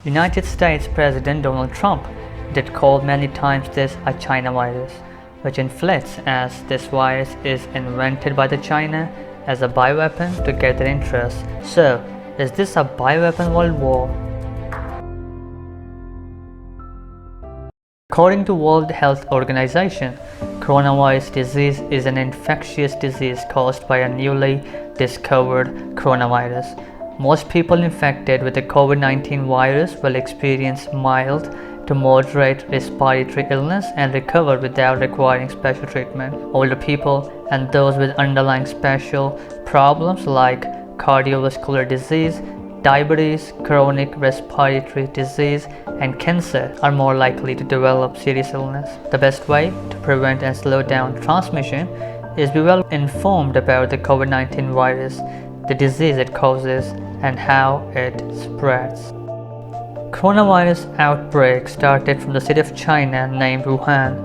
United States President Donald Trump did call many times this a China virus, which inflicts as this virus is invented by the China as a bioweapon to get their interest. So, is this a bioweapon world war? According to World Health Organization, coronavirus disease is an infectious disease caused by a newly discovered coronavirus. Most people infected with the COVID-19 virus will experience mild to moderate respiratory illness and recover without requiring special treatment. Older people and those with underlying special problems like cardiovascular disease, diabetes, chronic respiratory disease, and cancer are more likely to develop serious illness. The best way to prevent and slow down transmission is be well informed about the COVID-19 virus, the disease it causes, and how it spreads. Coronavirus outbreak started from the city of China named Wuhan,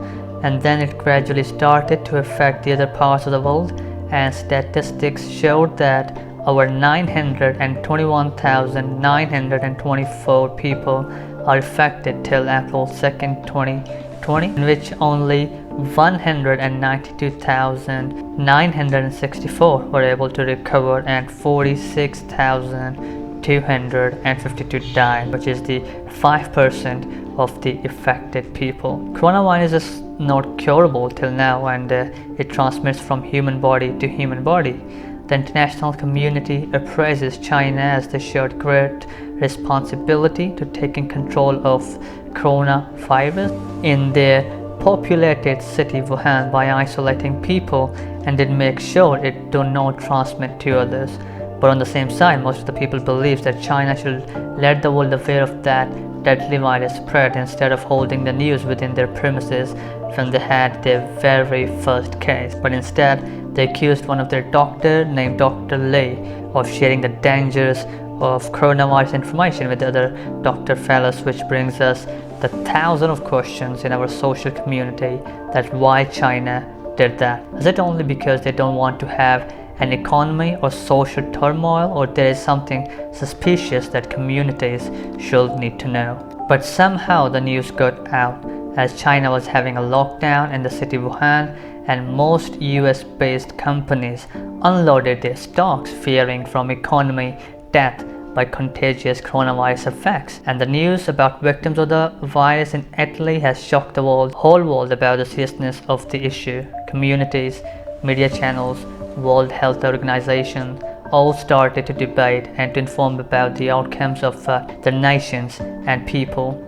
and then it gradually started to affect the other parts of the world, and statistics showed that over 921,924 people are affected till April 2nd, 2020, in which only 192,964 were able to recover and 46,252 died, which is the 5% of the affected people. Coronavirus is not curable till now, and it transmits from human body to human body. The international community appraises China as they showed great responsibility to taking control of coronavirus in their populated city Wuhan by isolating people, and did make sure it do not transmit to others. But on the same side, most of the people believe that China should let the world aware of that deadly virus spread instead of holding the news within their premises when they had their very first case. But instead, they accused one of their doctor named Dr. Lee of sharing the dangers of coronavirus information with the other doctor fellows, which brings us the thousands of questions in our social community that why China did that. Is it only because they don't want to have an economy or social turmoil, or there is something suspicious that communities should need to know? But somehow the news got out as China was having a lockdown in the city of Wuhan, and most US-based companies unloaded their stocks fearing from economy death by contagious coronavirus effects. And the news about victims of the virus in Italy has shocked the whole world about the seriousness of the issue. Communities, media channels, World Health Organization all started to debate and to inform about the outcomes of their nations and people.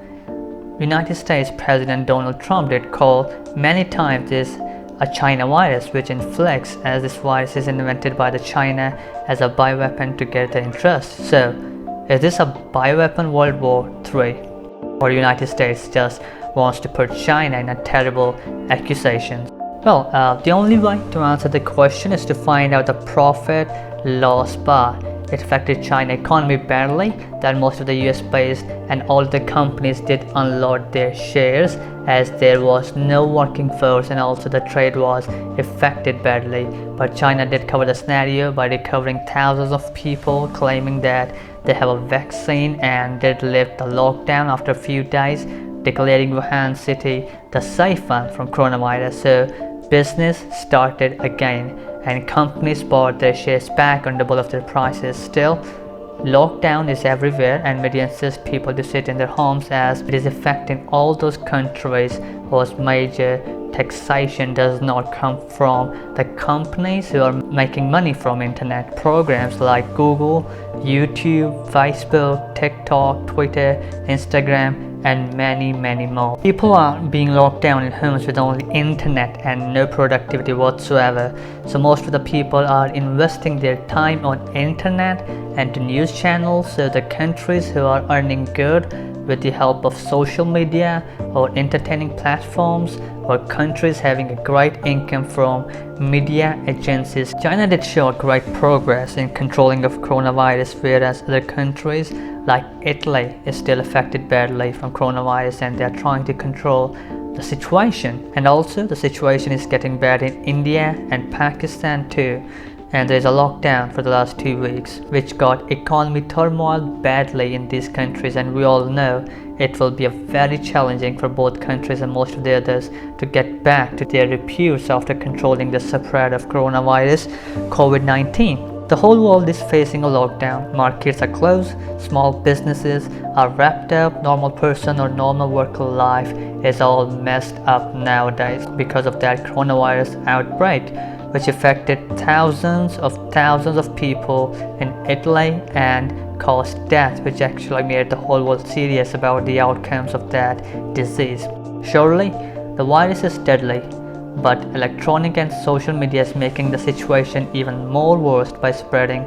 United States President Donald Trump did call many times this a China virus, which inflicts as this virus is invented by the China as a bioweapon to get their interest. So, is this a bioweapon World War III? Or United States just wants to put China in a terrible accusation? Well, the only way to answer the question is to find out the profit loss bar. It affected China economy badly, that most of the US based and all the companies did unload their shares as there was no working force, and also the trade was affected badly. But China did cover the scenario by recovering thousands of people, claiming that they have a vaccine, and did lift the lockdown after a few days, declaring Wuhan city the safe one from coronavirus. So business started again, and companies bought their shares back on double of their prices. Still, lockdown is everywhere, and media insists people to sit in their homes as it is affecting all those countries whose major taxation does not come from the companies who are making money from internet programs like Google, YouTube, Facebook, TikTok, Twitter, Instagram, and many more. People are being locked down in homes with only internet and no productivity whatsoever. So most of the people are investing their time on internet and to news channels. So the countries who are earning good with the help of social media or entertaining platforms, or countries having a great income from media agencies. China did show great progress in controlling of coronavirus, whereas other countries like Italy is still affected badly from coronavirus, and they are trying to control the situation. And also the situation is getting bad in India and Pakistan too. and there is a lockdown for the last 2 weeks, which got economy turmoil badly in these countries, and we all know it will be very challenging for both countries and most of the others to get back to their reputes after controlling the spread of coronavirus COVID-19. The whole world is facing a lockdown. Markets are closed, small businesses are wrapped up, normal person or normal work life is all messed up nowadays because of that coronavirus outbreak, which affected thousands of people in Italy and caused death, which actually made the whole world serious about the outcomes of that disease. Surely, the virus is deadly, but electronic and social media is making the situation even more worse by spreading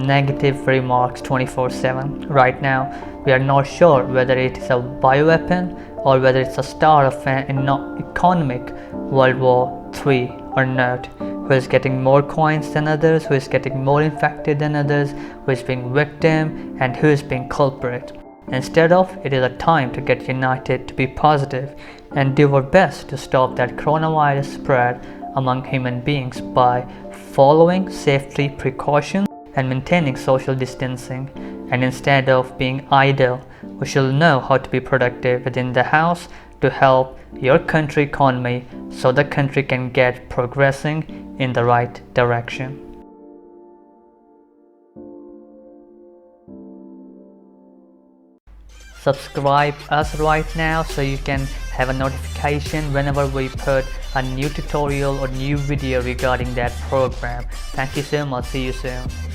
negative remarks 24/7. Right now, we are not sure whether it is a bioweapon or whether it's a start of an economic World War III or not. Who is getting more coins than others, who is getting more infected than others, who is being victim, and who is being culprit. Instead of, it is a time to get united, to be positive, and do our best to stop that coronavirus spread among human beings by following safety precautions and maintaining social distancing. And instead of being idle, we shall know how to be productive within the house to help your country economy so the country can get progressing in the right direction. Subscribe us right now so you can have a notification whenever we put a new tutorial or new video regarding that program. Thank you so much. See you soon.